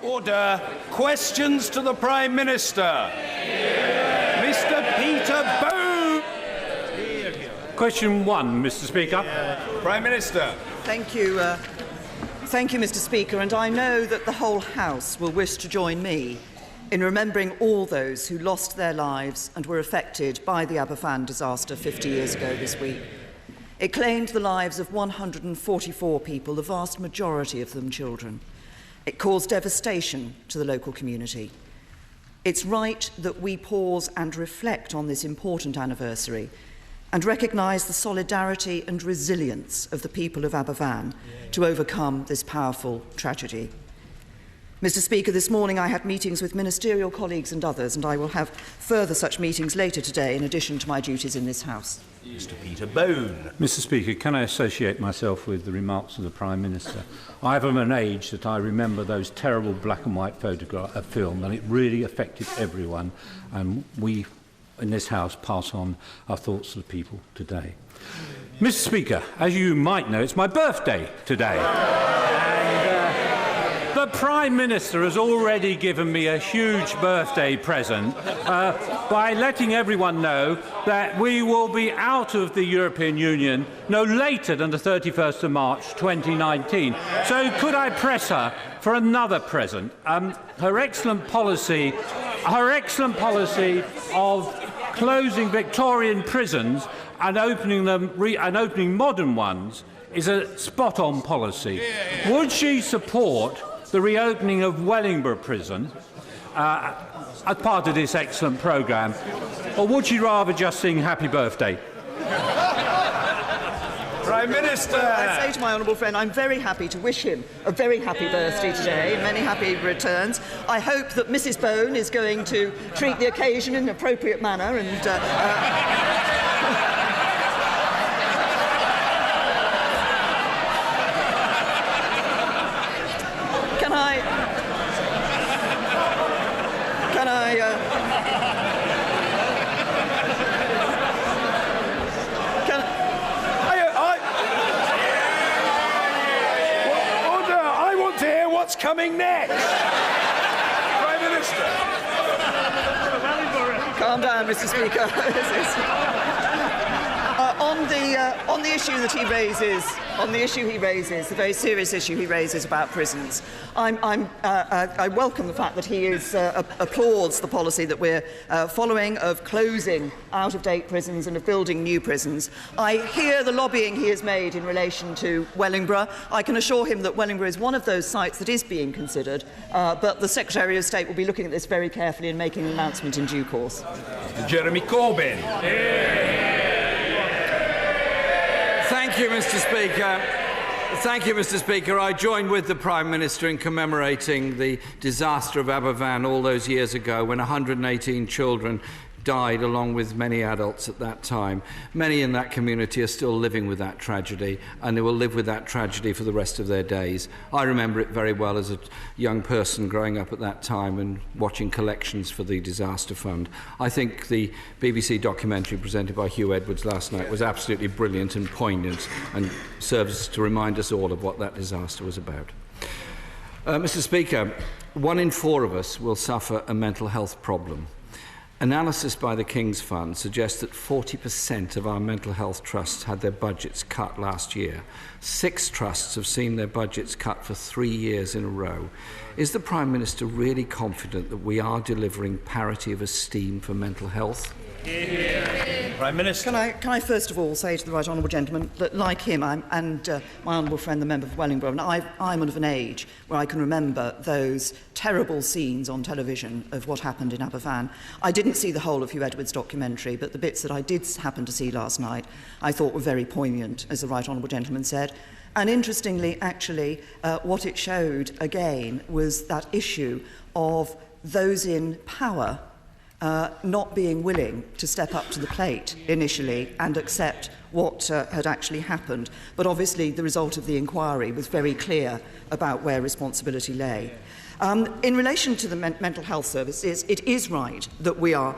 Order. Questions to the Prime Minister. Mr. Peter Bone. Question 1, Mr. Speaker. Prime Minister. Thank you, Mr. Speaker, and I know that the whole House will wish to join me in remembering all those who lost their lives and were affected by the Aberfan disaster 50 years ago this week. It claimed the lives of 144 people, the vast majority of them children. It caused devastation to the local community. It's right that we pause and reflect on this important anniversary and recognise the solidarity and resilience of the people of Aberfan to overcome this powerful tragedy. Mr. Speaker, this morning I had meetings with ministerial colleagues and others, and I will have further such meetings later today in addition to my duties in this House. Mr. Peter Bone. Mr. Speaker, can I associate myself with the remarks of the Prime Minister? I am of an age that I remember those terrible black and white film, and it really affected everyone, and we in this House pass on our thoughts to the people today. Mr. Speaker, as you might know, it's my birthday today. The Prime Minister has already given me a huge birthday present by letting everyone know that we will be out of the European Union no later than the 31st of March 2019. So could I press her for another present? Her excellent policy of closing Victorian prisons and opening modern ones is a spot-on policy. Would she support the reopening of Wellingborough Prison as part of this excellent programme, or would she rather just sing Happy Birthday? Prime Minister. I say to my honourable friend, I'm very happy to wish him a very happy birthday today, many happy returns. I hope that Mrs. Bone is going to treat the occasion in an appropriate manner and What's coming next? Prime Minister. Calm down, Mr. Speaker. On the issue that he raises, the very serious issue he raises about prisons, I welcome the fact that he applauds the policy that we're following of closing out-of-date prisons and of building new prisons. I hear the lobbying he has made in relation to Wellingborough. I can assure him that Wellingborough is one of those sites that is being considered, but the Secretary of State will be looking at this very carefully and making an announcement in due course. Jeremy Corbyn. Thank you, Mr. Speaker. Thank you, Mr. Speaker. I joined with the Prime Minister in commemorating the disaster of Aberfan all those years ago when 118 children died along with many adults at that time. Many in that community are still living with that tragedy, and they will live with that tragedy for the rest of their days. I remember it very well as a young person growing up at that time and watching collections for the Disaster Fund. I think the BBC documentary presented by Hugh Edwards last night was absolutely brilliant and poignant and serves to remind us all of what that disaster was about. Mr. Speaker, 1 in 4 of us will suffer a mental health problem. Analysis by the King's Fund suggests that 40% of our mental health trusts had their budgets cut last year. 6 trusts have seen their budgets cut for 3 years in a row. Is the Prime Minister really confident that we are delivering parity of esteem for mental health? Prime Minister. Can I first of all say to the right honourable gentleman that, like him and my honourable friend, the member for Wellingborough, and I'm of an age where I can remember those terrible scenes on television of what happened in Aberfan. I didn't see the whole of Hugh Edwards' documentary, but the bits that I did happen to see last night I thought were very poignant, as the right honourable gentleman said. And interestingly, actually, what it showed again was that issue of those in power not being willing to step up to the plate initially and accept what had actually happened. But obviously the result of the inquiry was very clear about where responsibility lay. In relation to the mental health services, it is right that we are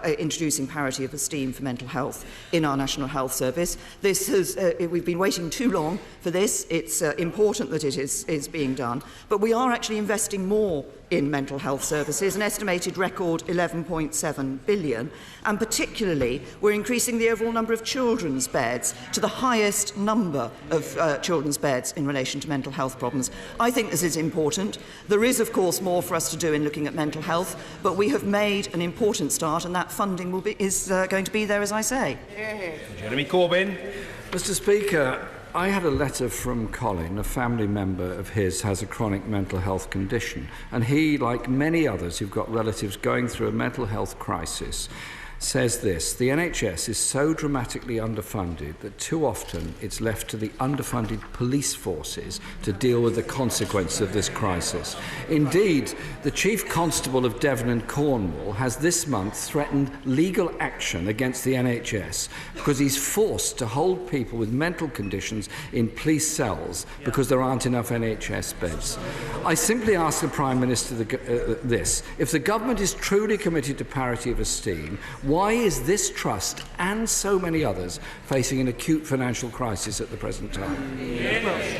introducing parity of esteem for mental health in our National Health Service. We've been waiting too long for this. It's important that it is being done. But we are actually investing more in mental health services, an estimated record 11.7 billion, and particularly we're increasing the overall number of children's beds to the highest number of children's beds in relation to mental health problems. I think this is important. There is, of course, more for us to do in looking at mental health, but we have made an important start, and that funding is going to be there, as I say. Jeremy Corbyn. Mr. Speaker, I had a letter from Colin, a family member of his has a chronic mental health condition, and he, like many others who've got relatives going through a mental health crisis, says this: the NHS is so dramatically underfunded that too often it's left to the underfunded police forces to deal with the consequences of this crisis. Indeed, the Chief Constable of Devon and Cornwall has this month threatened legal action against the NHS because he's forced to hold people with mental conditions in police cells because there aren't enough NHS beds. I simply ask the Prime Minister this: if the government is truly committed to parity of esteem, why is this trust and so many others facing an acute financial crisis at the present time?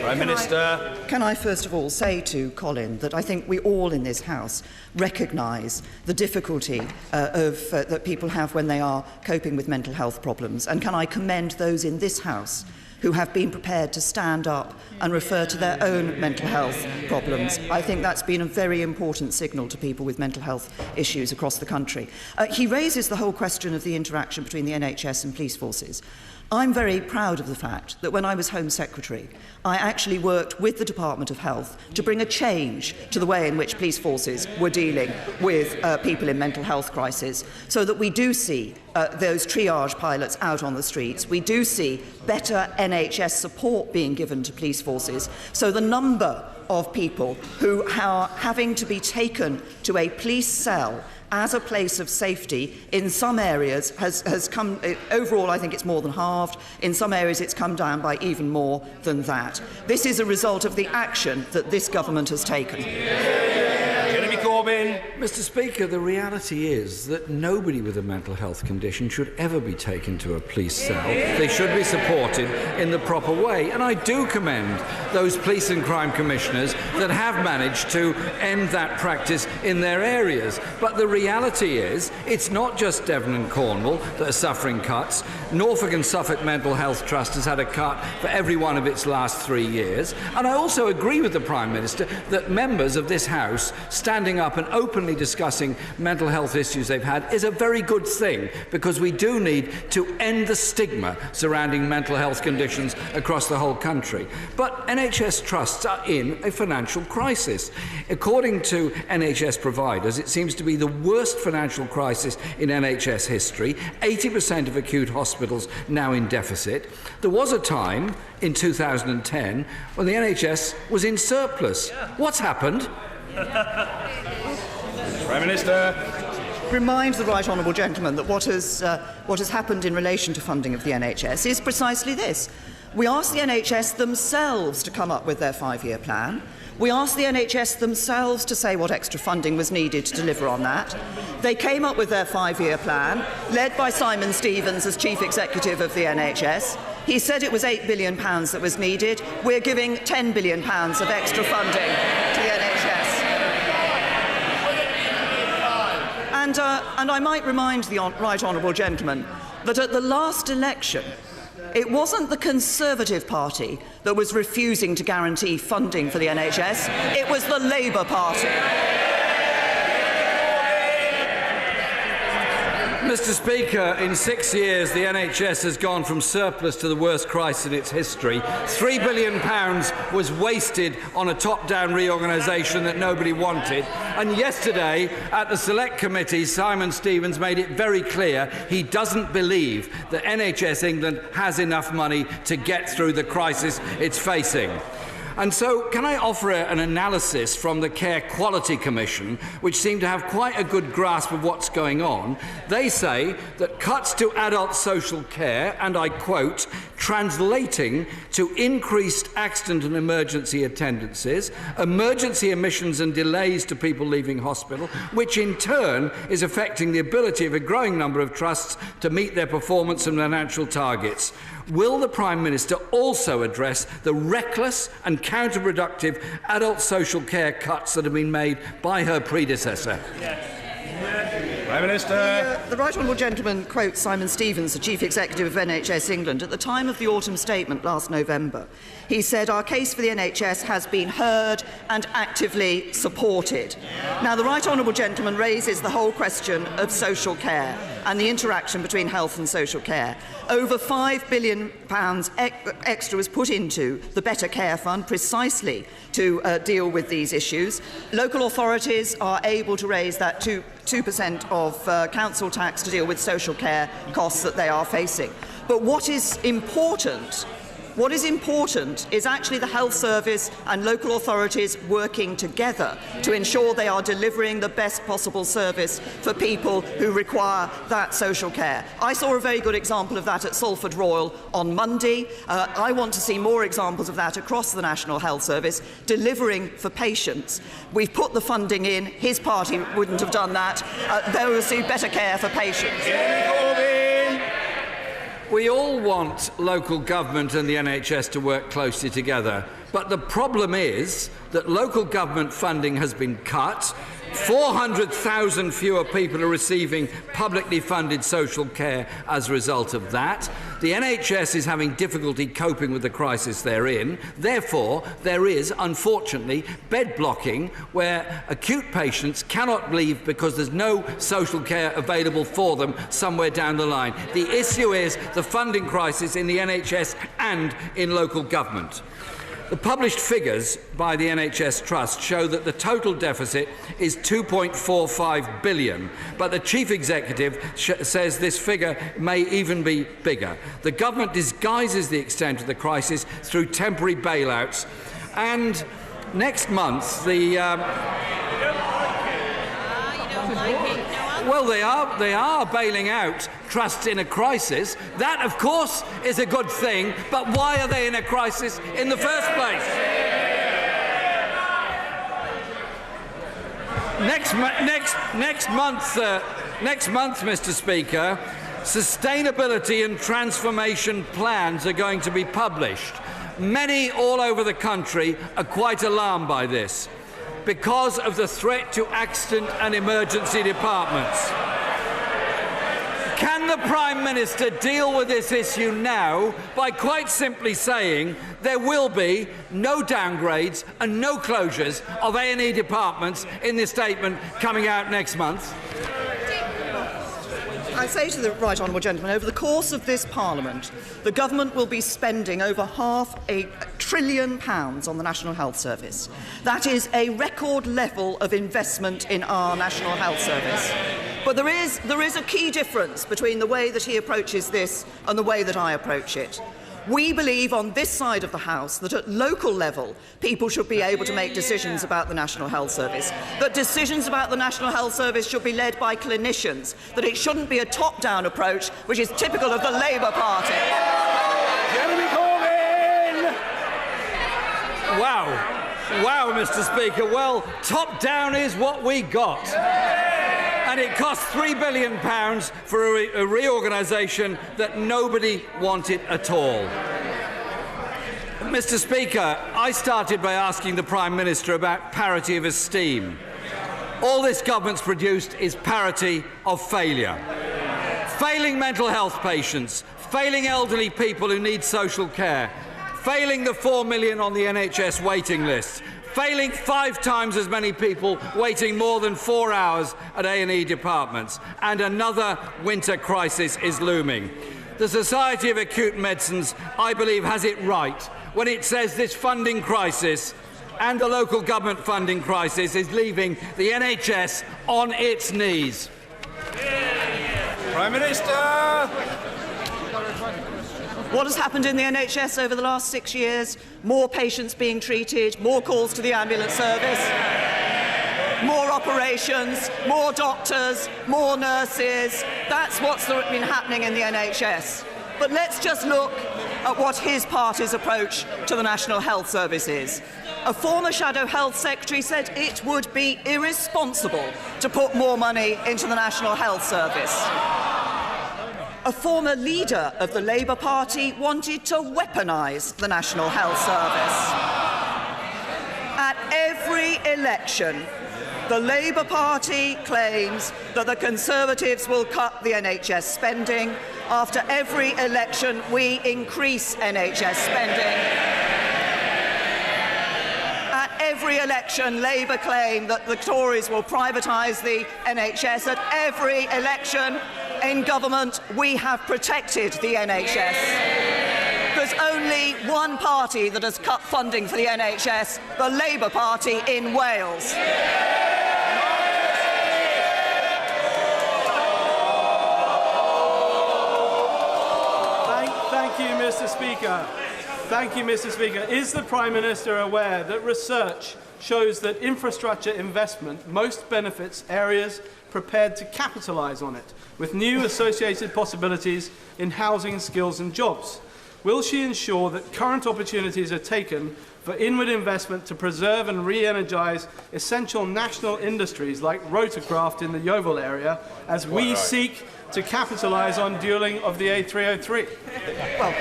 Prime Minister. Can I first of all say to Colin that I think we all in this House recognise the difficulty that people have when they are coping with mental health problems, and can I commend those in this House who have been prepared to stand up and refer to their own mental health problems. I think that's been a very important signal to people with mental health issues across the country. He raises the whole question of the interaction between the NHS and police forces. I'm very proud of the fact that when I was Home Secretary, I actually worked with the Department of Health to bring a change to the way in which police forces were dealing with people in mental health crises, so that we do see those triage pilots out on the streets. We do see better NHS support being given to police forces, so the number of people who are having to be taken to a police cell as a place of safety in some areas has come, overall I think it's more than halved, in some areas it's come down by even more than that. This is a result of the action that this government has taken. Mr. Speaker, the reality is that nobody with a mental health condition should ever be taken to a police cell. They should be supported in the proper way. And I do commend those police and crime commissioners that have managed to end that practice in their areas. But the reality is, it's not just Devon and Cornwall that are suffering cuts. Norfolk and Suffolk Mental Health Trust has had a cut for every one of its last 3 years. And I also agree with the Prime Minister that members of this House standing up and openly discussing mental health issues they've had is a very good thing, because we do need to end the stigma surrounding mental health conditions across the whole country. But NHS trusts are in a financial crisis. According to NHS providers, it seems to be the worst financial crisis in NHS history. 80% of acute hospitals now in deficit. There was a time in 2010 when the NHS was in surplus. What's happened? Prime Minister. Remind the right honourable gentleman that what has happened in relation to funding of the NHS is precisely this. We asked the NHS themselves to come up with their 5-year plan. We asked the NHS themselves to say what extra funding was needed to deliver on that. They came up with their 5-year plan, led by Simon Stevens as Chief Executive of the NHS. He said it was £8 billion that was needed. We're giving £10 billion of extra funding to the NHS. And I might remind the right honourable gentleman that at the last election, it wasn't the Conservative Party that was refusing to guarantee funding for the NHS, it was the Labour Party. Mr. Speaker, in 6 years, the NHS has gone from surplus to the worst crisis in its history. £3 billion was wasted on a top-down reorganisation that nobody wanted. And yesterday, at the Select Committee, Simon Stevens made it very clear he doesn't believe that NHS England has enough money to get through the crisis it's facing. And so can I offer an analysis from the Care Quality Commission, which seem to have quite a good grasp of what's going on. They say that cuts to adult social care, and I quote, translating to increased accident and emergency attendances, emergency admissions and delays to people leaving hospital, which in turn is affecting the ability of a growing number of trusts to meet their performance and financial targets. Will the Prime Minister also address the reckless and counterproductive adult social care cuts that have been made by her predecessor? Prime Minister. The Right Honourable Gentleman quotes Simon Stevens, the Chief Executive of NHS England, at the time of the autumn statement last November. He said, "Our case for the NHS has been heard and actively supported." Now, the Right Honourable Gentleman raises the whole question of social care and the interaction between health and social care. Over £5 billion extra was put into the Better Care Fund precisely to deal with these issues. Local authorities are able to raise that 2% of council tax to deal with social care costs that they are facing. But what is important is actually the health service and local authorities working together to ensure they are delivering the best possible service for people who require that social care. I saw a very good example of that at Salford Royal on Monday. I want to see more examples of that across the National Health Service, delivering for patients. We've put the funding in. His party wouldn't have done that. They will see better care for patients. We all want local government and the NHS to work closely together, but the problem is that local government funding has been cut. 400,000 fewer people are receiving publicly funded social care as a result of that. The NHS is having difficulty coping with the crisis they're in. Therefore, there is, unfortunately, bed blocking where acute patients cannot leave because there's no social care available for them somewhere down the line. The issue is the funding crisis in the NHS and in local government. The published figures by the NHS Trust show that the total deficit is £2.45 billion, but the Chief Executive says this figure may even be bigger. The government disguises the extent of the crisis through temporary bailouts, and next month Well, they are bailing out trusts in a crisis. That, of course, is a good thing, but why are they in a crisis in the first place? Next month, Mr. Speaker, sustainability and transformation plans are going to be published. Many all over the country are quite alarmed by this, because of the threat to accident and emergency departments. Can the Prime Minister deal with this issue now by quite simply saying there will be no downgrades and no closures of A&E departments in this statement coming out next month? I say to the Right Honourable Gentleman, over the course of this Parliament, the Government will be spending over £500 billion on the National Health Service. That is a record level of investment in our National Health Service. But there is a key difference between the way that he approaches this and the way that I approach it. We believe on this side of the House that at local level people should be able to make decisions about the National Health Service, that decisions about the National Health Service should be led by clinicians, that it shouldn't be a top-down approach which is typical of the Labour Party. Wow, Mr. Speaker. Well, top-down is what we got. And it cost £3 billion for a reorganisation that nobody wanted at all. Mr. Speaker, I started by asking the Prime Minister about parity of esteem. All this government's produced is parity of failure. Failing mental health patients, failing elderly people who need social care, failing the 4 million on the NHS waiting list, failing 5 times as many people waiting more than 4 hours at A&E departments, and another winter crisis is looming. The Society of Acute Medicines, I believe, has it right when it says this funding crisis and the local government funding crisis is leaving the NHS on its knees. Prime Minister. What has happened in the NHS over the last 6 years? More patients being treated, more calls to the ambulance service, more operations, more doctors, more nurses. That's what's been happening in the NHS. But let's just look at what his party's approach to the National Health Service is. A former Shadow Health Secretary said it would be irresponsible to put more money into the National Health Service. A former leader of the Labour Party wanted to weaponise the National Health Service. At every election, the Labour Party claims that the Conservatives will cut the NHS spending. After every election, we increase NHS spending. At every election, Labour claim that the Tories will privatise the NHS. At every election in government, we have protected the NHS. There's only one party that has cut funding for the NHS, the Labour Party in Wales. Thank you, Mr. Speaker. Thank you, Mr. Speaker. Is the Prime Minister aware that research shows that infrastructure investment most benefits areas prepared to capitalise on it, with new associated possibilities in housing, skills and jobs? Will she ensure that current opportunities are taken for inward investment to preserve and re-energise essential national industries like rotorcraft in the Yeovil area, as we seek to capitalise on dualling of the A303? Well,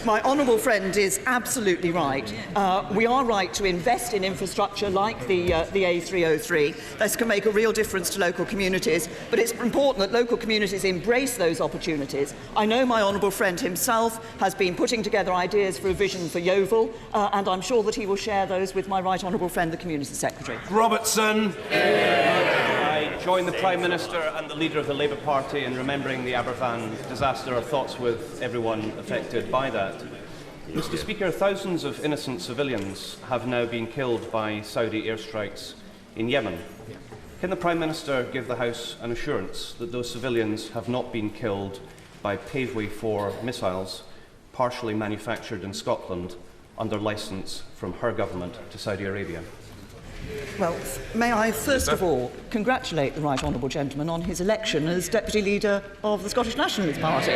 my honourable friend is absolutely right. We are right to invest in infrastructure like the A303. This can make a real difference to local communities, but it's important that local communities embrace those opportunities. I know my honourable friend himself has been putting together ideas for a vision for Yeovil, and I'm sure that he will share those with my right honourable friend, the Community Secretary. Robertson. I join the Prime Minister and the leader of the Labour Party in remembering the Aberfan disaster. Our thoughts with everyone affected by that. Mr. Speaker, thousands of innocent civilians have now been killed by Saudi airstrikes in Yemen. Can the Prime Minister give the House an assurance that those civilians have not been killed by Paveway 4 missiles partially manufactured in Scotland under licence from her government to Saudi Arabia? Well, may I first of all congratulate the right honourable gentleman on his election as Deputy Leader of the Scottish Nationalist Party.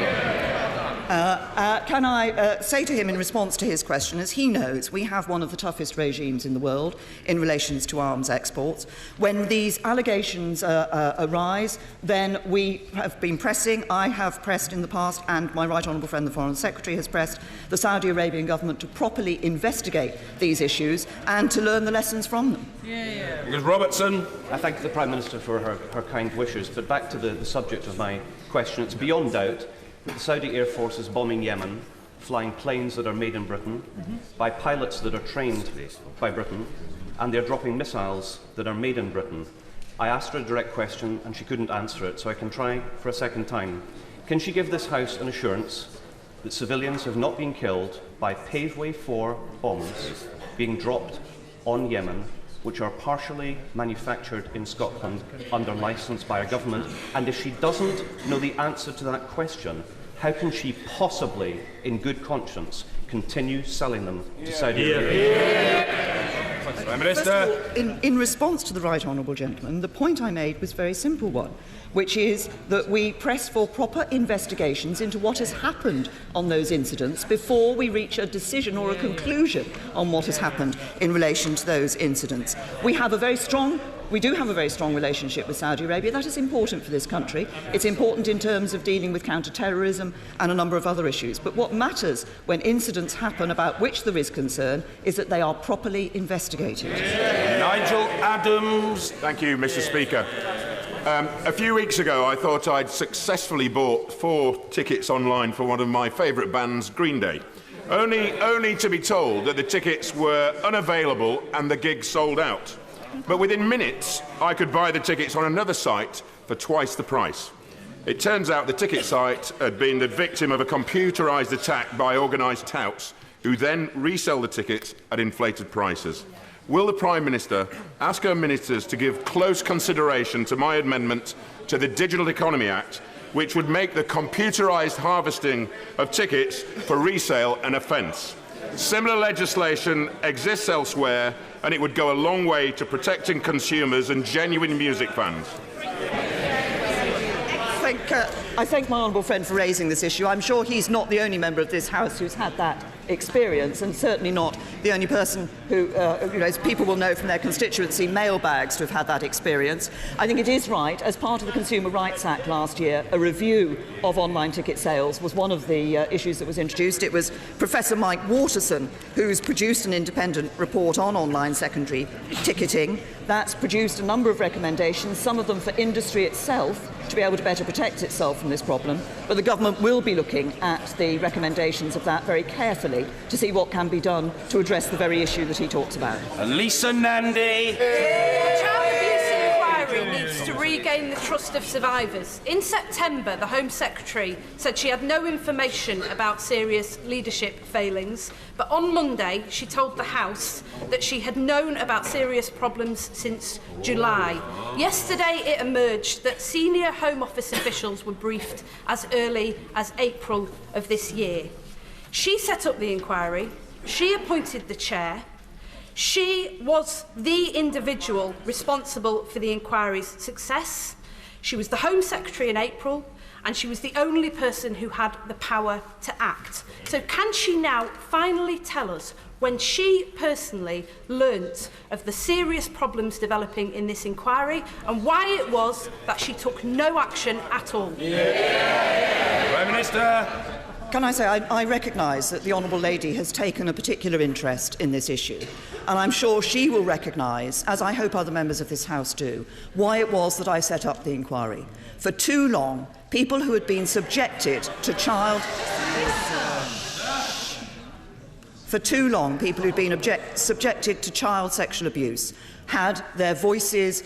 Can I say to him in response to his question, as he knows, we have one of the toughest regimes in the world in relation to arms exports. When these allegations arise, then we have been pressing, I have pressed in the past, and my right honourable friend the Foreign Secretary has pressed the Saudi Arabian government to properly investigate these issues and to learn the lessons from them. Ms. Robertson. I thank the Prime Minister for her kind wishes, but back to the subject of my question. It's beyond doubt that the Saudi Air Force is bombing Yemen, flying planes that are made in Britain, by pilots that are trained by Britain, and they're dropping missiles that are made in Britain. I asked her a direct question and she couldn't answer it, so I can try for a second time. Can she give this House an assurance that civilians have not been killed by Paveway 4 bombs being dropped on Yemen, which are partially manufactured in Scotland under licence by our government? And if she doesn't know the answer to that question, how can she possibly, in good conscience, continue selling them to Saudi Arabia? Prime Minister. First of all, in response to the right honourable gentleman, the point I made was a very simple one, which is that we press for proper investigations into what has happened on those incidents before we reach a decision or a conclusion on what has happened in relation to those incidents. We do have a very strong relationship with Saudi Arabia. That is important for this country. It's important in terms of dealing with counter-terrorism and a number of other issues. But what matters when incidents happen about which there is concern is that they are properly investigated. Nigel Adams. Thank you, Mr. Speaker. A few weeks ago, I thought I'd successfully bought 4 tickets online for one of my favourite bands, Green Day, only to be told that the tickets were unavailable and the gig sold out. But within minutes, I could buy the tickets on another site for twice the price. It turns out the ticket site had been the victim of a computerised attack by organised touts, who then resell the tickets at inflated prices. Will the Prime Minister ask her ministers to give close consideration to my amendment to the Digital Economy Act which would make the computerised harvesting of tickets for resale an offence. Similar legislation exists elsewhere, and it would go a long way to protecting consumers and genuine music fans. I thank my honourable friend for raising this issue. I'm sure he's not the only member of this House who's had that experience, and certainly not the only person who, as people will know from their constituency mailbags, to have had that experience. I think it is right, as part of the Consumer Rights Act last year, a review of online ticket sales was one of the issues that was introduced. It was Professor Mike Waterson who's produced an independent report on online secondary ticketing. That's produced a number of recommendations, some of them for industry itself, to be able to better protect itself from this problem, but the government will be looking at the recommendations of that very carefully to see what can be done to address the very issue that he talks about. Lisa Nandy. The child abuse inquiry needs to regain the trust of survivors. In September, the Home Secretary said she had no information about serious leadership failings, but on Monday she told the House that she had known about serious problems since July. Yesterday it emerged that senior Home Office officials were briefed as early as April of this year. She set up the inquiry, she appointed the chair, she was the individual responsible for the inquiry's success. She was the Home Secretary in April, and she was the only person who had the power to act. So can she now finally tell us when she personally learnt of the serious problems developing in this inquiry and why it was that she took no action at all? Prime Minister. Can I say, I recognise that the Honourable Lady has taken a particular interest in this issue, and I'm sure she will recognise, as I hope other members of this House do, why it was that I set up the inquiry. For too long, people who had been subjected to child... For too long, people who'd been subjected to child sexual abuse had their voices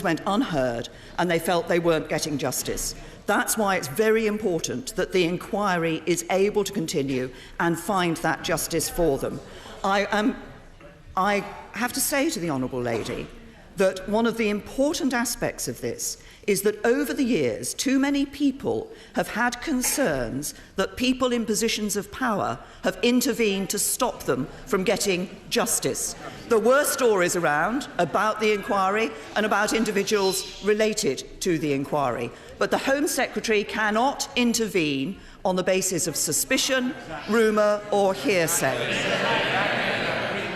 went unheard, and they felt they weren't getting justice. That's why it's very important that the inquiry is able to continue and find that justice for them. I have to say to the Honourable Lady that one of the important aspects of this is that over the years, too many people have had concerns that people in positions of power have intervened to stop them from getting justice. There were stories around about the inquiry and about individuals related to the inquiry, but the Home Secretary cannot intervene on the basis of suspicion, rumour or hearsay.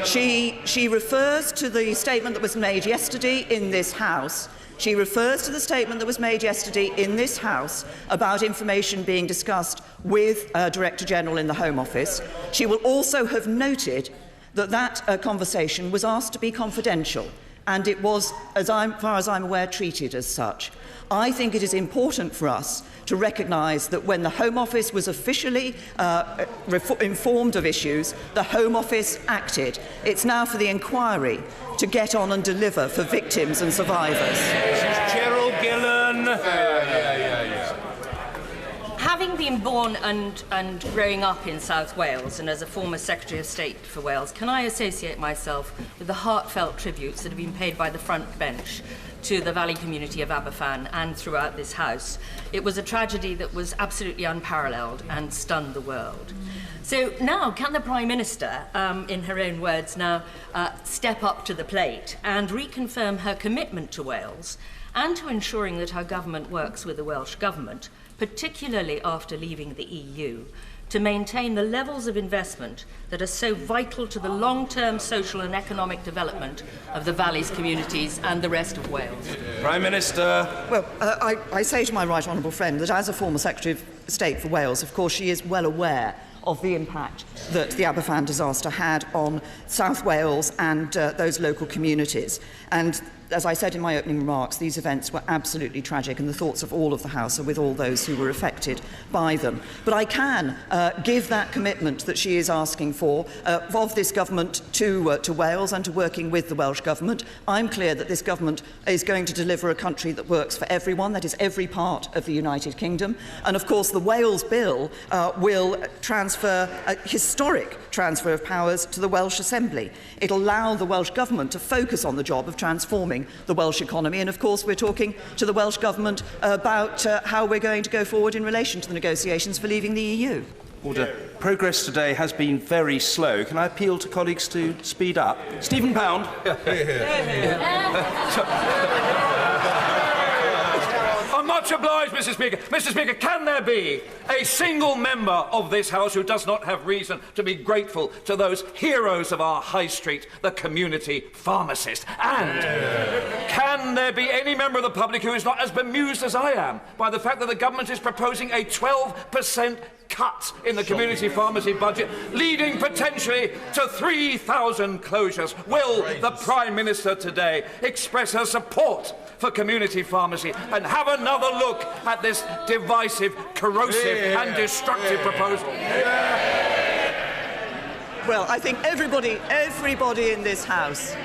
She refers to the statement that was made yesterday in this House. She refers to the statement that was made yesterday in this House about information being discussed with Director General in the Home Office. She will also have noted that that conversation was asked to be confidential, and it was, as far as I'm aware, treated as such. I think it is important for us to recognise that when the Home Office was officially informed of issues, the Home Office acted. It's now for the inquiry to get on and deliver for victims and survivors. This is Gerald Gillen. Having been born and growing up in South Wales and as a former Secretary of State for Wales, can I associate myself with the heartfelt tributes that have been paid by the front bench to the Valley community of Aberfan and throughout this House? It was a tragedy that was absolutely unparalleled and stunned the world. So now, can the Prime Minister, in her own words now, step up to the plate and reconfirm her commitment to Wales and to ensuring that her government works with the Welsh Government, particularly after leaving the EU, to maintain the levels of investment that are so vital to the long-term social and economic development of the Valley's communities and the rest of Wales? Prime Minister. Well, I say to my right honourable friend that as a former Secretary of State for Wales, of course, she is well aware of the impact that the Aberfan disaster had on South Wales and those local communities. And as I said in my opening remarks, these events were absolutely tragic, and the thoughts of all of the House are with all those who were affected by them. But I can give that commitment that she is asking for of this government to Wales and to working with the Welsh Government. I'm clear that this government is going to deliver a country that works for everyone, that is every part of the United Kingdom. And of course the Wales Bill will transfer a historic transfer of powers to the Welsh Assembly. It'll allow the Welsh Government to focus on the job of transforming transforming the Welsh economy. And of course, we're talking to the Welsh Government about how we're going to go forward in relation to the negotiations for leaving the EU. Order. Progress today has been very slow. Can I appeal to colleagues to speed up? Stephen Pound. I'm much obliged, Mr. Speaker. Mr. Speaker, can there be a single member of this House who does not have reason to be grateful to those heroes of our high street, the community pharmacist? And can there be any member of the public who is not as bemused as I am by the fact that the government is proposing a 12% cut in the community pharmacy budget, leading potentially to 3,000 closures? Will the Prime Minister today express her support for community pharmacy and have another look at this divisive, corrosive and destructive proposal? Well, I think everybody in this House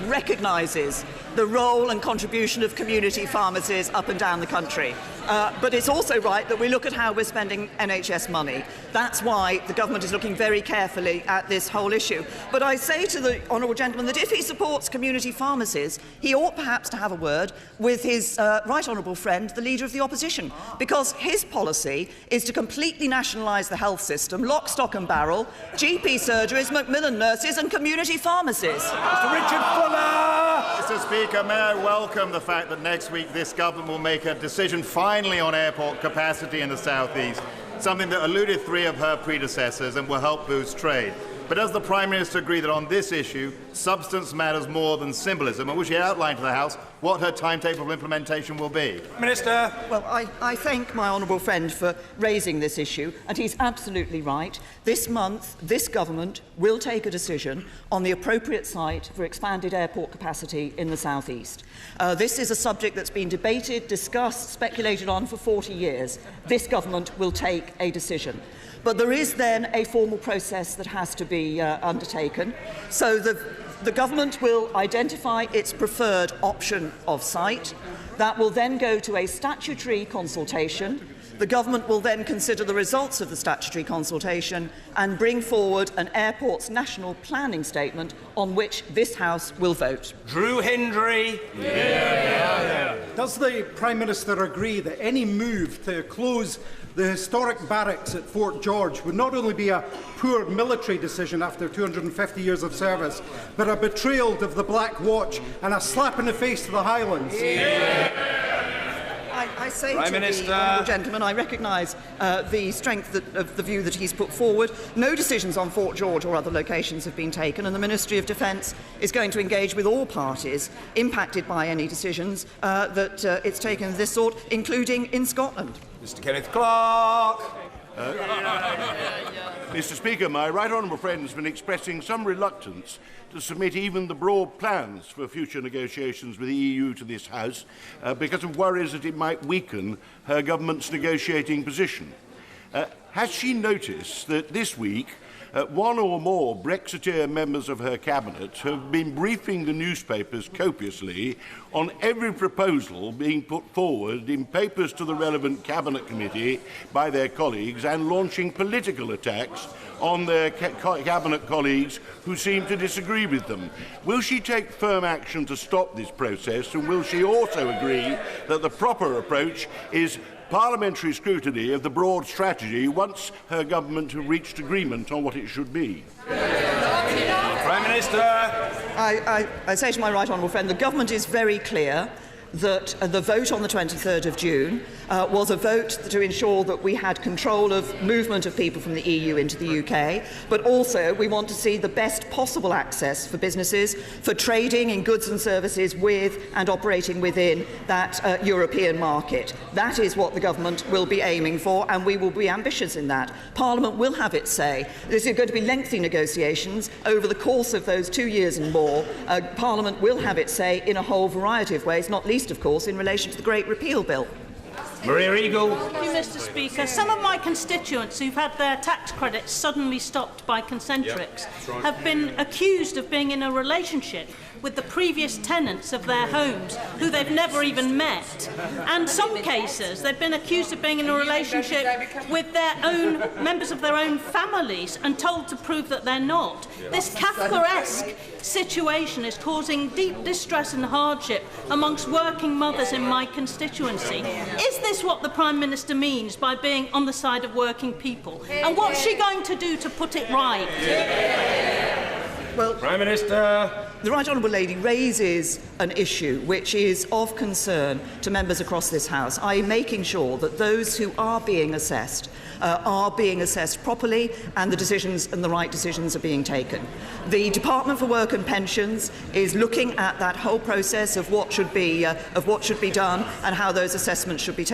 recognises the role and contribution of community pharmacies up and down the country. But it's also right that we look at how we're spending NHS money. That's why the government is looking very carefully at this whole issue. But I say to the honourable gentleman that if he supports community pharmacies, he ought perhaps to have a word with his right honourable friend, the Leader of the Opposition, because his policy is to completely nationalise the health system, lock, stock and barrel, GP surgeries, Macmillan nurses and community pharmacies. Mr. Richard Fuller! Mr. Speaker, may I welcome the fact that next week this government will make a decision finally on airport capacity in the South East, something that eluded 3 of her predecessors and will help boost trade. But does the Prime Minister agree that on this issue, substance matters more than symbolism? And will she outline to the House what her timetable of implementation will be? Minister. Well, I thank my honourable friend for raising this issue, and he's absolutely right. This month, this government will take a decision on the appropriate site for expanded airport capacity in the South East. This is a subject that's been debated, discussed, speculated on for 40 years. This government will take a decision. But there is then a formal process that has to be undertaken. So the government will identify its preferred option of site. That will then go to a statutory consultation. The government will then consider the results of the statutory consultation and bring forward an airport's national planning statement on which this House will vote. Drew Hendry. Does the Prime Minister agree that any move to close the historic barracks at Fort George would not only be a poor military decision after 250 years of service, but a betrayal of the Black Watch and a slap in the face to the Highlands? I say to the honourable gentleman, I recognise the strength of the view that he's put forward. No decisions on Fort George or other locations have been taken, and the Ministry of Defence is going to engage with all parties impacted by any decisions that it's taken of this sort, including in Scotland. Mr. Kenneth Clark. Mr. Speaker, my right honourable friend has been expressing some reluctance to submit even the broad plans for future negotiations with the EU to this House because of worries that it might weaken her government's negotiating position. Has she noticed that this week one or more Brexiteer members of her cabinet have been briefing the newspapers copiously on every proposal being put forward in papers to the relevant cabinet committee by their colleagues and launching political attacks on their cabinet colleagues who seem to disagree with them? Will she take firm action to stop this process, and will she also agree that the proper approach is parliamentary scrutiny of the broad strategy once her government have reached agreement on what it should be? Prime Minister. I say to my right honourable friend, the government is very clear that the vote on the 23rd of June was a vote to ensure that we had control of movement of people from the EU into the UK, but also we want to see the best possible access for businesses for trading in goods and services with and operating within that European market. That is what the government will be aiming for, and we will be ambitious in that. Parliament will have its say. This is going to be lengthy negotiations over the course of those 2 years and more. Parliament will have its say in a whole variety of ways, not least, of course, in relation to the Great Repeal Bill. Maria Eagle. Thank you, Mr. Speaker. Some of my constituents who've had their tax credits suddenly stopped by concentrics have been accused of being in a relationship with the previous tenants of their homes, who they've never even met. And in some cases, they've been accused of being in a relationship with their own members of their own families and told to prove that they're not. This Kafkaesque situation is causing deep distress and hardship amongst working mothers in my constituency. Is this what the Prime Minister means by being on the side of working people? And what's she going to do to put it right? Well, Prime Minister. The Right Honourable Lady raises an issue which is of concern to members across this House, i.e. making sure that those who are being assessed properly and the decisions and the right decisions are being taken. The Department for Work and Pensions is looking at that whole process of what should be done and how those assessments should be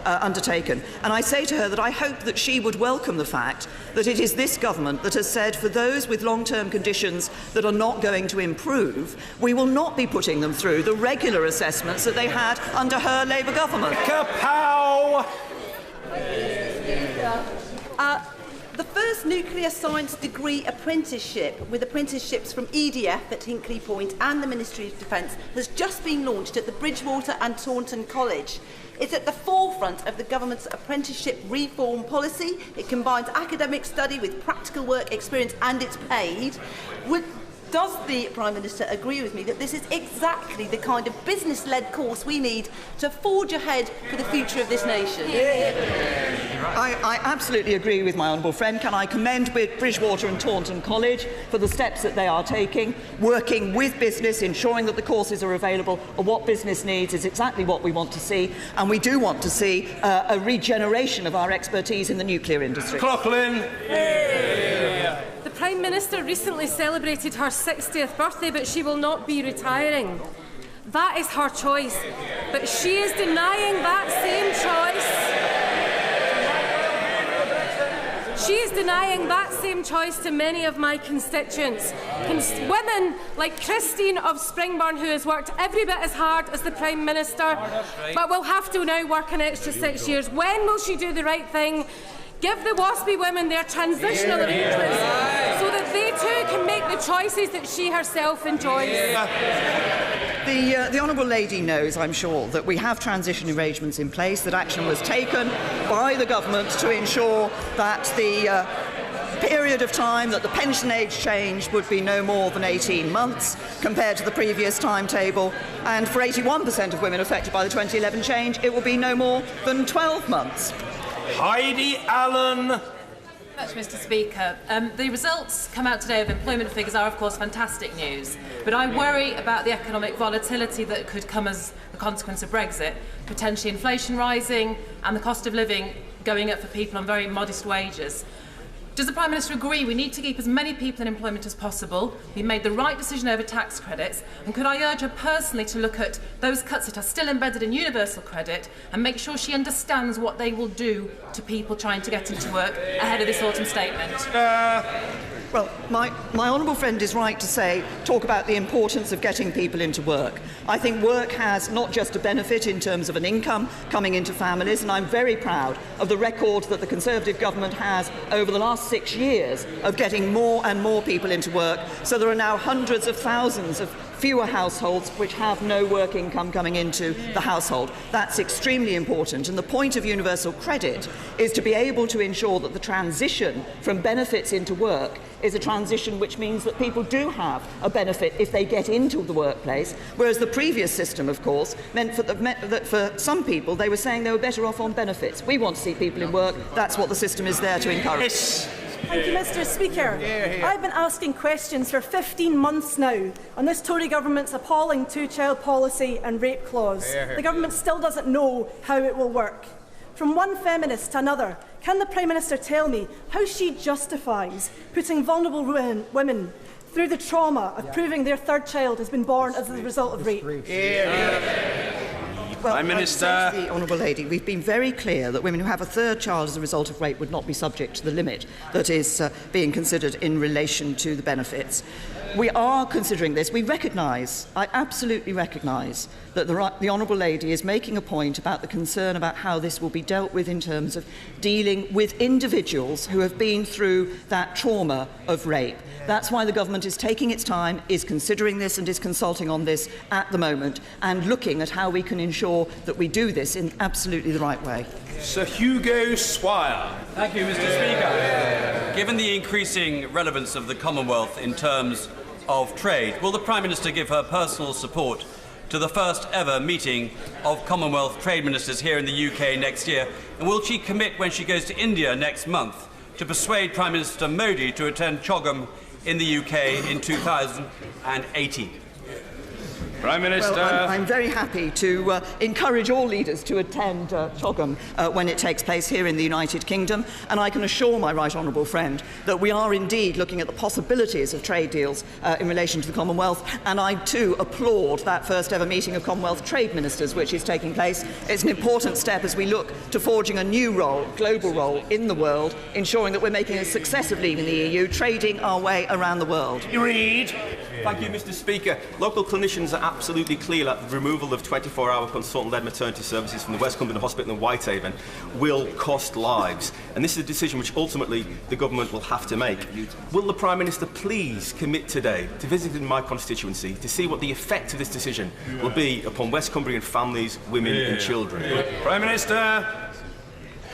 undertaken. And I say to her that I hope that she would welcome the fact that it is this government that has said for those with long-term conditions that are not going to improve, we will not be putting them through the regular assessments that they had under her Labour government. Kapow! The first nuclear science degree apprenticeship, with apprenticeships from EDF at Hinkley Point and the Ministry of Defence, has just been launched at the Bridgewater and Taunton College. It's at the forefront of the government's apprenticeship reform policy. It combines academic study with practical work experience, and it's paid. Does the Prime Minister agree with me that this is exactly the kind of business-led course we need to forge ahead for the future of this nation? I absolutely agree with my honourable friend. Can I commend Bridgewater and Taunton College for the steps that they are taking, working with business, ensuring that the courses are available, and what business needs is exactly what we want to see, and we do want to see a regeneration of our expertise in the nuclear industry. Cloughlin. The Prime Minister recently celebrated her 60th birthday, but she will not be retiring. That is her choice, but she is denying that same choice. She is denying that same choice to many of my constituents. Women like Christine of Springburn, who has worked every bit as hard as the Prime Minister, but will have to now work an extra 6 years. When will she do the right thing? Give the WASPy women their transitional arrangements so that they too can make the choices that she herself enjoys. The Honourable Lady knows, I'm sure, that we have transition arrangements in place, that action was taken by the government to ensure that the period of time that the pension age change would be no more than 18 months compared to the previous timetable, and for 81% of women affected by the 2011 change, it will be no more than 12 months. Heidi Allen. Much, Mr. Speaker. The results come out today of employment figures are, of course, fantastic news, but I worry about the economic volatility that could come as a consequence of Brexit, potentially inflation rising and the cost of living going up for people on very modest wages. Does the Prime Minister agree we need to keep as many people in employment as possible? We made the right decision over tax credits, and could I urge her personally to look at those cuts that are still embedded in universal credit and make sure she understands what they will do to people trying to get into work ahead of this autumn statement? Well, my honourable friend is right to talk about the importance of getting people into work. I think work has not just a benefit in terms of an income coming into families, and I'm very proud of the record that the Conservative government has over the last 6 years of getting more and more people into work. So there are now hundreds of thousands of fewer households which have no work income coming into the household. That's extremely important, and the point of universal credit is to be able to ensure that the transition from benefits into work is a transition which means that people do have a benefit if they get into the workplace, whereas the previous system, of course, meant that for some people they were saying they were better off on benefits. We want to see people in work. That's what the system is there to encourage. Thank you, Mr. Speaker. I've been asking questions for 15 months now on this Tory government's appalling two-child policy and rape clause. The government still doesn't know how it will work. From one feminist to another, can the Prime Minister tell me how she justifies putting vulnerable women through the trauma of proving their third child has been born as a result of rape? Well, Prime Minister. I say to the Honourable Lady, we've been very clear that women who have a third child as a result of rape would not be subject to the limit that is being considered in relation to the benefits. We are considering this. We recognise, I absolutely recognise, that the Honourable Lady is making a point about the concern about how this will be dealt with in terms of dealing with individuals who have been through that trauma of rape. That's why the government is taking its time, is considering this and is consulting on this at the moment and looking at how we can ensure that we do this in absolutely the right way. Sir Hugo Swire. Thank you, Mr. Speaker. Given the increasing relevance of the Commonwealth in terms of trade, will the Prime Minister give her personal support to the first ever meeting of Commonwealth trade ministers here in the UK next year? And will she commit, when she goes to India next month, to persuade Prime Minister Modi to attend CHOGM in the UK in 2018? Prime Minister. Well, I'm very happy to encourage all leaders to attend CHOGM when it takes place here in the United Kingdom, and I can assure my right honourable friend that we are indeed looking at the possibilities of trade deals in relation to the Commonwealth, and I too applaud that first ever meeting of Commonwealth trade ministers which is taking place. It's an important step as we look to forging a new role, global role in the world, ensuring that we're making a success of leaving the EU, trading our way around the world. You read. Thank you, Mr. Speaker. Local clinicians are absolutely clear that the removal of 24-hour consultant-led maternity services from the West Cumberland Hospital in Whitehaven will cost lives. And this is a decision which ultimately the government will have to make. Will the Prime Minister please commit today to visiting my constituency to see what the effect of this decision will be upon West Cumbrian families, women and children? Prime Minister.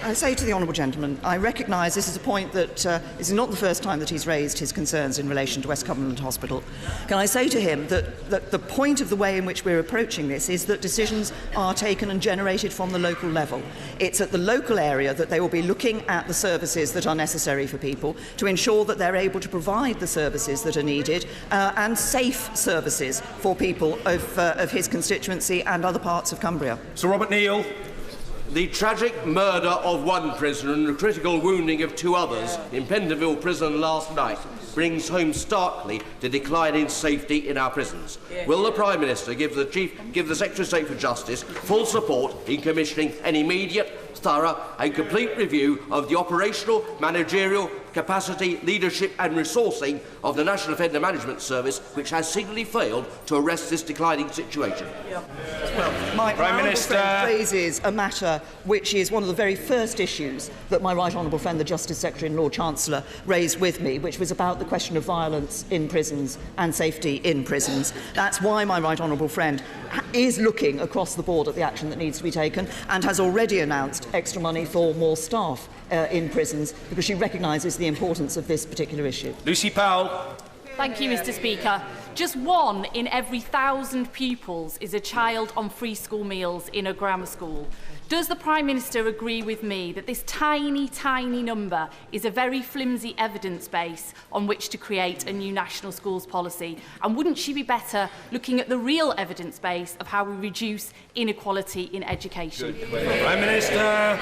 I say to the honourable gentleman, I recognise this is a point that this is not the first time that he's raised his concerns in relation to West Cumberland Hospital. Can I say to him that the point of the way in which we're approaching this is that decisions are taken and generated from the local level. It's at the local area that they will be looking at the services that are necessary for people to ensure that they're able to provide the services that are needed and safe services for people of his constituency and other parts of Cumbria. Sir Robert Neal. The tragic murder of one prisoner and the critical wounding of two others in Pentonville prison last night brings home starkly the decline in safety in our prisons. Will the Prime Minister give the Secretary of State for Justice full support in commissioning an immediate, thorough and complete review of the operational, managerial, capacity, leadership and resourcing of the National Offender Management Service, which has signally failed to arrest this declining situation? Well, my Prime Minister raises a matter which is one of the very first issues that my right honourable friend, the Justice Secretary and Lord Chancellor, raised with me, which was about the question of violence in prisons and safety in prisons. That's why my right honourable friend is looking across the board at the action that needs to be taken and has already announced extra money for more staff in prisons because she recognises the importance of this particular issue. Lucy Powell. Thank you, Mr. Speaker. Just 1 in every 1,000 pupils is a child on free school meals in a grammar school. Does the Prime Minister agree with me that this tiny, tiny number is a very flimsy evidence base on which to create a new national schools policy? And wouldn't she be better looking at the real evidence base of how we reduce inequality in education? Prime Minister.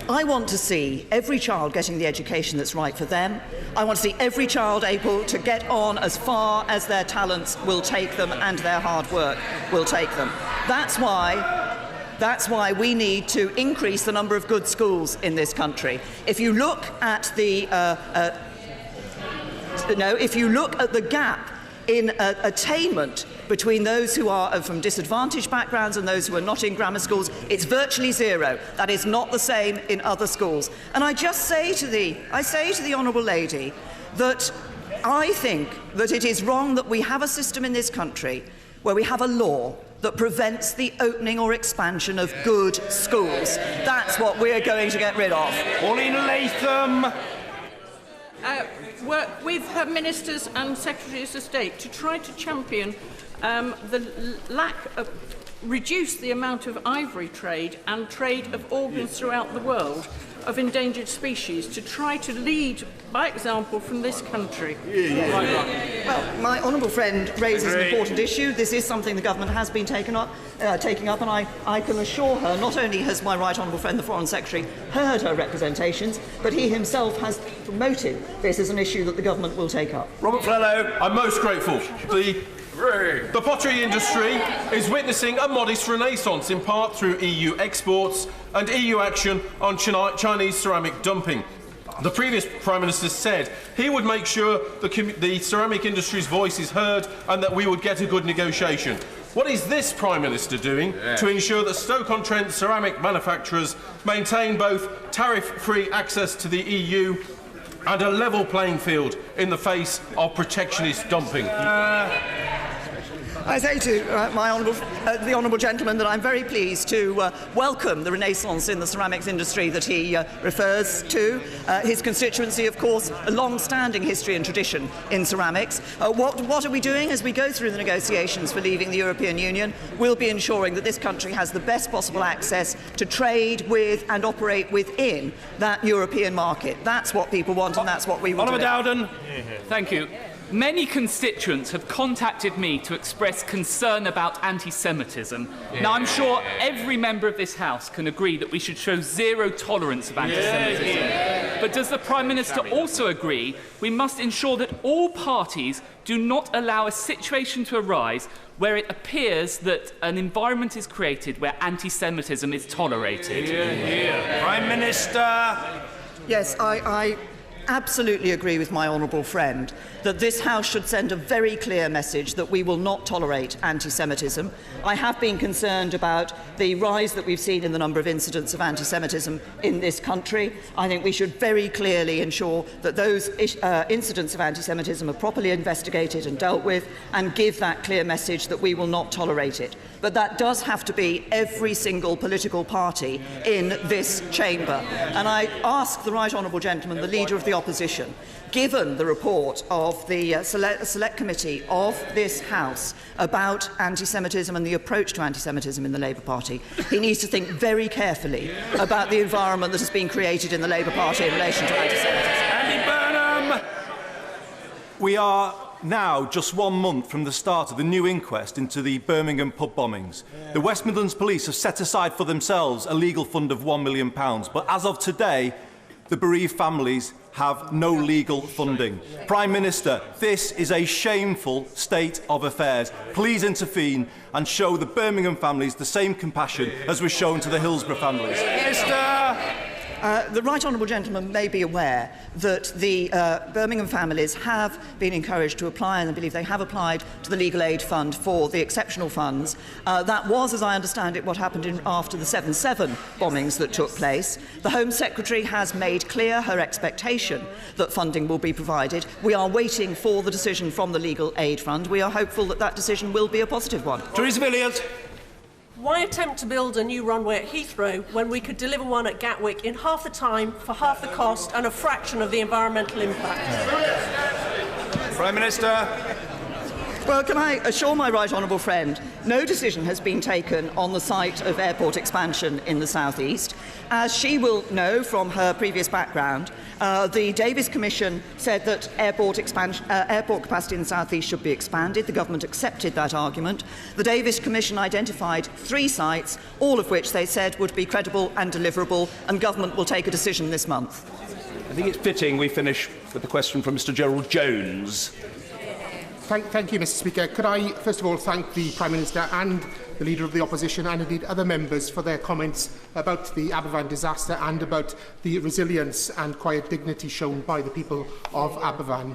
I want to see every child getting the education that's right for them. I want to see every child able to get on as far as their talents will take them and their hard work will take them. That's why we need to increase the number of good schools in this country. If you look at the gap in attainment between those who are from disadvantaged backgrounds and those who are not in grammar schools, it's virtually zero. That is not the same in other schools. And I say to the Honourable Lady that I think that it is wrong that we have a system in this country where we have a law that prevents the opening or expansion of good schools. That's what we're going to get rid of. Pauline Latham. Work with her ministers and secretaries of state to try to champion reduce the amount of ivory trade and trade of organs throughout the world of endangered species, to try to lead by example from this country. Well, my honourable friend raises an important issue. This is something the government has been taking up, and I can assure her, not only has my right honourable friend, the Foreign Secretary, heard her representations, but he himself has promoted this as an issue that the government will take up. Robert Flello. I'm most grateful. The The pottery industry is witnessing a modest renaissance, in part through EU exports and EU action on Chinese ceramic dumping. The previous Prime Minister said he would make sure the ceramic industry's voice is heard and that we would get a good negotiation. What is this Prime Minister doing to ensure that Stoke-on-Trent ceramic manufacturers maintain both tariff-free access to the EU and a level playing field in the face of protectionist dumping? I say to the honourable gentleman that I'm very pleased to welcome the renaissance in the ceramics industry that he refers to. His constituency, of course, a long-standing history and tradition in ceramics. What are we doing as we go through the negotiations for leaving the European Union? We'll be ensuring that this country has the best possible access to trade with and operate within that European market. That's what people want, and that's what we will do. Honourable Dowden. Thank you. Many constituents have contacted me to express concern about anti-Semitism. Now, I'm sure every member of this House can agree that we should show zero tolerance of anti-Semitism. But does the Prime Minister also agree we must ensure that all parties do not allow a situation to arise where it appears that an environment is created where anti-Semitism is tolerated? Prime Minister. Yes, I absolutely agree with my honourable friend that this House should send a very clear message that we will not tolerate anti-Semitism. I have been concerned about the rise that we've seen in the number of incidents of anti-Semitism in this country. I think we should very clearly ensure that those incidents of anti-Semitism are properly investigated and dealt with, and give that clear message that we will not tolerate it. But that does have to be every single political party in this chamber. And I ask the right honourable gentleman, the Leader of the Opposition, given the report of the Select Committee of this House about anti-Semitism and the approach to anti-Semitism in the Labour Party, he needs to think very carefully about the environment that has been created in the Labour Party in relation to anti-Semitism. Andy Burnham! We are now just 1 month from the start of the new inquest into the Birmingham pub bombings. The West Midlands Police have set aside for themselves a legal fund of £1 million, but as of today, the bereaved families have no legal funding. Prime Minister, this is a shameful state of affairs. Please intervene and show the Birmingham families the same compassion as was shown to the Hillsborough families. The right honourable gentleman may be aware that the Birmingham families have been encouraged to apply, and I believe they have applied to the Legal Aid Fund for the exceptional funds. That was, as I understand it, what happened after the 7/7 bombings that took place. The Home Secretary has made clear her expectation that funding will be provided. We are waiting for the decision from the Legal Aid Fund. We are hopeful that that decision will be a positive one. Theresa May. Why attempt to build a new runway at Heathrow when we could deliver one at Gatwick in half the time, for half the cost and a fraction of the environmental impact? Prime Minister. Well, can I assure my right honourable friend, no decision has been taken on the site of airport expansion in the South East. As she will know from her previous background, the Davis Commission said that airport capacity in the South East should be expanded. The government accepted that argument. The Davis Commission identified 3 sites, all of which they said would be credible and deliverable, and government will take a decision this month. I think it's fitting we finish with the question from Mr Gerald Jones. Thank you, Mr Speaker. Could I first of all thank the Prime Minister and the Leader of the Opposition, and indeed other members, for their comments about the Aberfan disaster and about the resilience and quiet dignity shown by the people of Aberfan.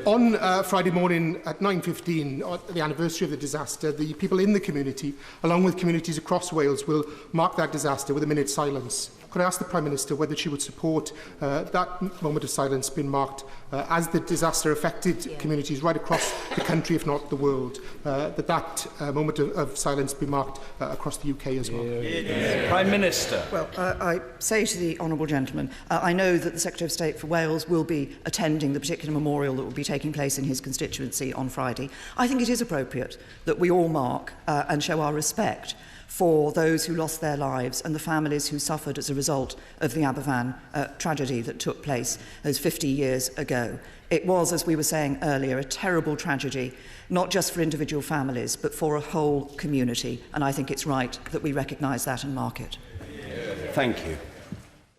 On Friday morning at 9:15, the anniversary of the disaster, the people in the community, along with communities across Wales, will mark that disaster with a minute's silence. Could I ask the Prime Minister whether she would support that moment of silence being marked as the disaster affected communities right across the country, if not the world, that moment of silence be marked across the UK as well? Prime Minister. Well, I say to the honourable gentleman, I know that the Secretary of State for Wales will be attending the particular memorial that will be taking place in his constituency on Friday. I think it is appropriate that we all mark and show our respect for those who lost their lives and the families who suffered as a result of the Aberfan tragedy that took place those 50 years ago. It was, as we were saying earlier, a terrible tragedy, not just for individual families, but for a whole community. And I think it's right that we recognise that and mark it. Thank you.